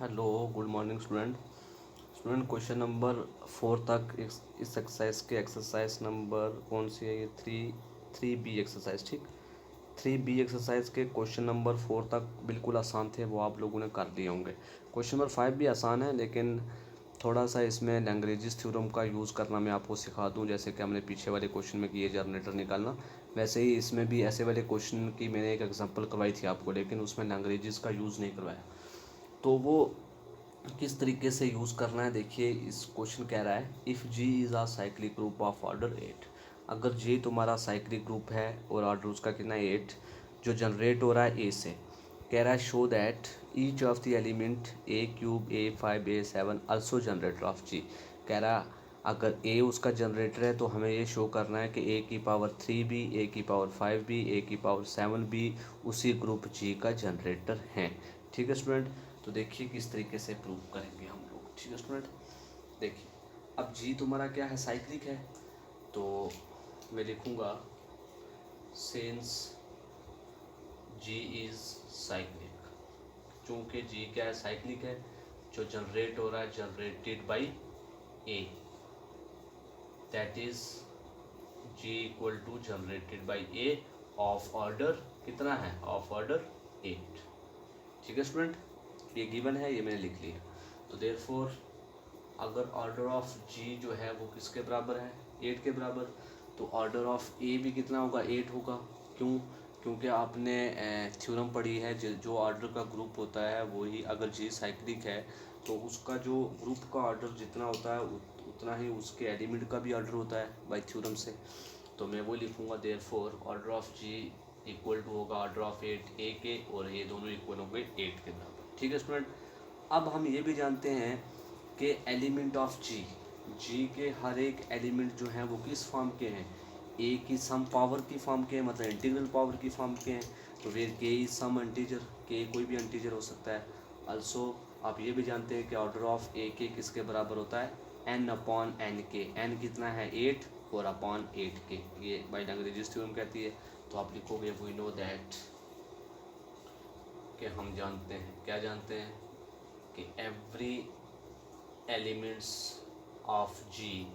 Hello, good morning student question number 4 तक इस exercise के एक्सरसाइज नंबर कौन सी है ये 3 बी एक्सरसाइज। ठीक, 3 बी एक्सरसाइज के क्वेश्चन नंबर 4 तक बिल्कुल आसान थे, वो आप लोगों ने कर दिए होंगे। क्वेश्चन नंबर 5 भी आसान है, लेकिन थोड़ा सा इसमें लैग्रेंजेस थ्योरम का यूज़ करना मैं आपको सिखा दूं। जैसे कि हमने पीछे वाले क्वेश्चन में किए जनरेटर निकालना, वैसे ही इसमें भी ऐसे वाले क्वेश्चन की मैंने एक एग्जांपल करवाई थी आपको, लेकिन उसमें लैग्रेंजेस का यूज़ नहीं करवाया। तो वो किस तरीके से यूज़ करना है, देखिए। इस क्वेश्चन कह रहा है if G is a cyclic group of order 8। अगर जी तुम्हारा साइक्लिक ग्रुप है और ऑर्डर उसका कितना है 8, जो जनरेट हो रहा है ए से, कह रहा है show that each of the element a cube A5 A7 also generator of G. कह रहा अगर ए उसका जनरेटर है तो हमें ये शो करना है कि ए की पावर 3 भी, ए की पावर 5 भी, ए की पावर 7 भी उसी ग्रुप जी का जनरेटर हैं। ठीक है स्टूडेंट, तो देखिए किस तरीके से प्रूव करेंगे हम लोग। ठीक है स्टूडेंट, देखिए अब जी तुम्हारा क्या है, साइक्लिक है, तो मैं लिखूँगा सिंस जी इज़ साइक्लिक। चूँकि जी क्या है, साइक्लिक है, जो जनरेट हो रहा है generated by A, that is G equal to generated by A of order कितना है, ऑफ ऑर्डर 8। ठीक है स्टूडेंट, ये गिवन है, ये मैंने लिख लिया। तो देयरफॉर अगर ऑर्डर ऑफ जी जो है वो किसके बराबर है, 8 के बराबर, तो ऑर्डर ऑफ ए भी कितना होगा, 8 होगा। क्यों? क्योंकि आपने थ्योरम पढ़ी है, जो ऑर्डर का ग्रुप होता है वही, अगर जी साइक्लिक है तो उसका जो ग्रुप का ऑर्डर जितना होता है उतना ही उसके एलिमेंट का भी ऑर्डर होता है बाई थ्योरम से। तो मैं वो लिखूँगा therefore order of G equal to होगा ऑर्डर ऑफ 8 ए के, और ये दोनों इक्वल होंगे 8 के बराबर। ठीक है स्टूडेंट, अब हम ये भी जानते हैं कि एलिमेंट ऑफ जी के हर एक एलिमेंट जो हैं वो किस फॉर्म के हैं, ए की सम पावर की फॉर्म के हैं, मतलब इंटीग्रल पावर की फॉर्म के हैं। तो फिर के इज सम इंटीजर, के कोई भी इंटीजर हो सकता है। अल्सो आप ये भी जानते हैं कि ऑर्डर ऑफ ए के किसके बराबर होता है, एन अपॉन एन के। एन कितना है 8 और अपॉन 8 के, ये बाई लैग्रेंजेस थ्योरम कहती है। तो आप लिखोगे वी नो दैट, कि हम जानते हैं, क्या जानते हैं, कि एवरी एलिमेंट्स ऑफ जी,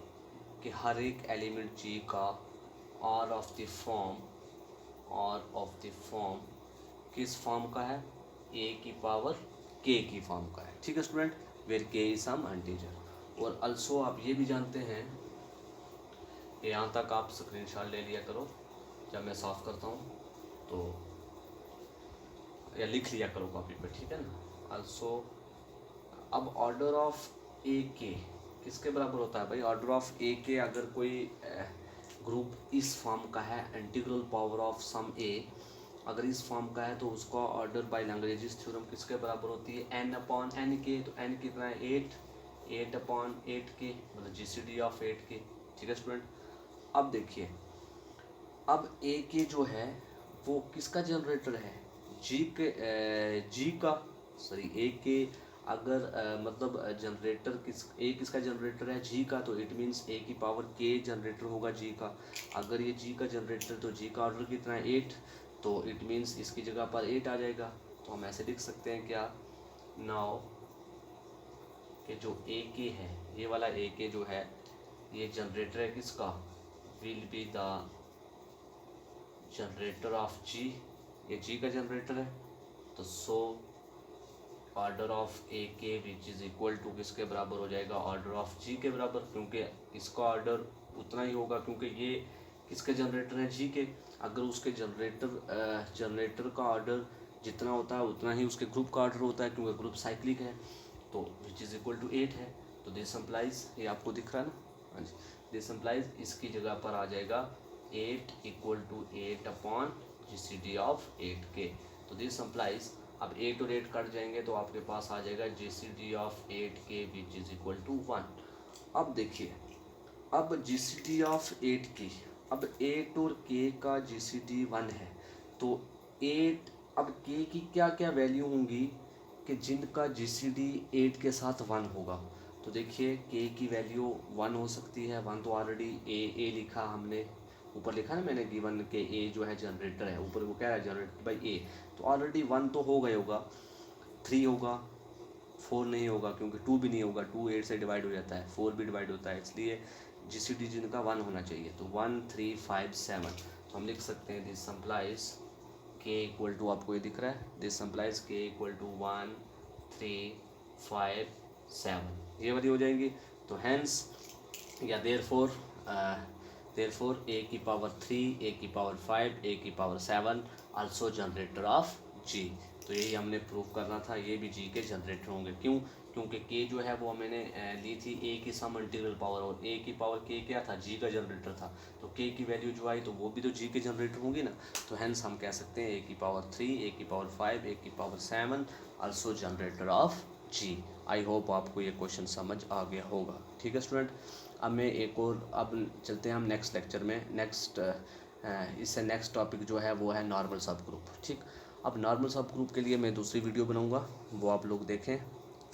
कि हर एक एलिमेंट जी का R of the form, R of the form किस फॉर्म का है, ए की पावर के की फॉर्म का है। ठीक है स्टूडेंट, वेयर के इज सम इंटीजर। और अल्सो आप ये भी जानते हैं, यहाँ तक आप स्क्रीनशॉट ले लिया करो जब मैं साफ करता हूँ, तो या लिख लिया करो कॉपी पे, ठीक है ना। अल्सो अब ऑर्डर ऑफ ए के किसके बराबर होता है भाई, ऑर्डर ऑफ ए के अगर कोई ग्रुप इस फॉर्म का है, इंटीग्रल पावर ऑफ सम ए अगर इस फॉर्म का है, तो उसका ऑर्डर बाय लैग्रेंजेस थ्योरम किसके बराबर होती है, एन अपॉन एन के। तो एन कितना है 8, 8 अपॉन 8 के, मतलब जीसीडी ऑफ 8 के। ठीक है स्टूडेंट, अब देखिए, अब ए के जो है वो किसका जनरेटर है, जी के, जी का, सॉरी ए के अगर मतलब जनरेटर किसका जनरेटर है, जी का, तो इट मीन्स ए की पावर के जनरेटर होगा जी का। अगर ये जी का जनरेटर, तो जी का ऑर्डर कितना है 8, तो इट मीन्स इसकी जगह पर 8 आ जाएगा। तो हम ऐसे लिख सकते हैं क्या, नाउ कि जो ए के है, ये वाला ए के जो है ये जनरेटर है किसका, will be the generator of G, ये जी का जनरेटर है। तो सो ऑर्डर ऑफ ए के विच इज़ इक्वल टू किसके बराबर हो जाएगा, ऑर्डर ऑफ जी के बराबर, क्योंकि इसका ऑर्डर उतना ही होगा, क्योंकि ये किसके जनरेटर है, जी के। अगर उसके जनरेटर का ऑर्डर जितना होता है उतना ही उसके ग्रुप का ऑर्डर होता है, क्योंकि ग्रुप साइक्लिक है, तो विच इज़ इक्वल टू 8 है। तो दिस एम्प्लाइज, ये आपको दिख रहा है ना, हाँ जी, दिस एम्प्लाइज इसकी जगह पर आ जाएगा 8 equal to 8 upon GCD of 8 के। तो दिस एम्प्लाइज, अब 8 और 8 कट जाएंगे तो आपके पास आ जाएगा GCD ऑफ 8 के विच इज़ इक्वल टू 1। अब देखिए, अब GCD ऑफ 8 की, अब 8 और k का GCD 1 है, तो 8, अब k की क्या क्या वैल्यू होंगी कि जिनका GCD 8 के साथ 1 होगा। तो देखिए k की वैल्यू 1 हो सकती है, 1 तो ऑलरेडी ए लिखा हमने, ऊपर लिखा ना मैंने गिवन के ए जो है जनरेटर है, ऊपर वो कह रहा है जनरेटर बाई ए, तो ऑलरेडी 1 तो हो गए होगा, 3 होगा, 4 नहीं होगा क्योंकि 2 भी नहीं होगा, 2 8 से डिवाइड हो जाता है, 4 भी डिवाइड होता है, इसलिए जीसीडी जिनका 1 होना चाहिए। तो 1 3 5 7, तो हम लिख सकते हैं दिस एम्प्लाइज के इक्वल टू, आपको ये दिख रहा है, दिस एम्प्लाइज के इक्वल टू 1 3 5 7, ये वाली हो जाएंगी। तो हैंस या देयरफॉर ए की पावर 3, ए की पावर 5, ए की पावर 7 आल्सो जनरेटर ऑफ जी। तो यही हमने प्रूव करना था, ये भी जी के जनरेटर होंगे। क्यों? क्योंकि के जो है वो मैंने ली थी ए की सम इंटीग्रल पावर, और ए की पावर के क्या था, जी का जनरेटर था। तो के की वैल्यू जो आई तो वो भी तो जी के जनरेटर होंगी ना। तो हैंस हम कह सकते हैं ए की पावर 3, ए की पावर 5, ए की power 7 also generator of G. I hope आपको ये क्वेश्चन समझ आ गया होगा। ठीक है स्टूडेंट, अब मैं एक और, अब चलते हैं हम नेक्स्ट लेक्चर में। इससे नेक्स्ट टॉपिक जो है वो है नॉर्मल सब ग्रुप। ठीक, अब नॉर्मल सब ग्रुप के लिए मैं दूसरी वीडियो बनाऊंगा, वो आप लोग देखें।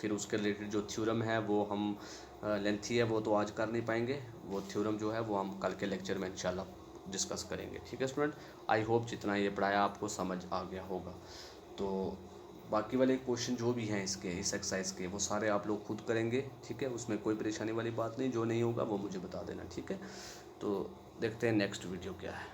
फिर उसके रिलेटेड जो थ्योरम है वो हम लेंथी है वो तो आज कर नहीं पाएंगे, वो थ्योरम जो है वो हम कल के लेक्चर में इंशाल्लाह डिस्कस करेंगे। ठीक है स्टूडेंट, आई होप जितना ये पढ़ाया आपको समझ आ गया होगा। तो बाकी वाले क्वेश्चन जो भी हैं इसके, इस एक्सरसाइज के, वो सारे आप लोग खुद करेंगे। ठीक है, उसमें कोई परेशानी वाली बात नहीं, जो नहीं होगा वो मुझे बता देना। ठीक है, तो देखते हैं नेक्स्ट वीडियो क्या है।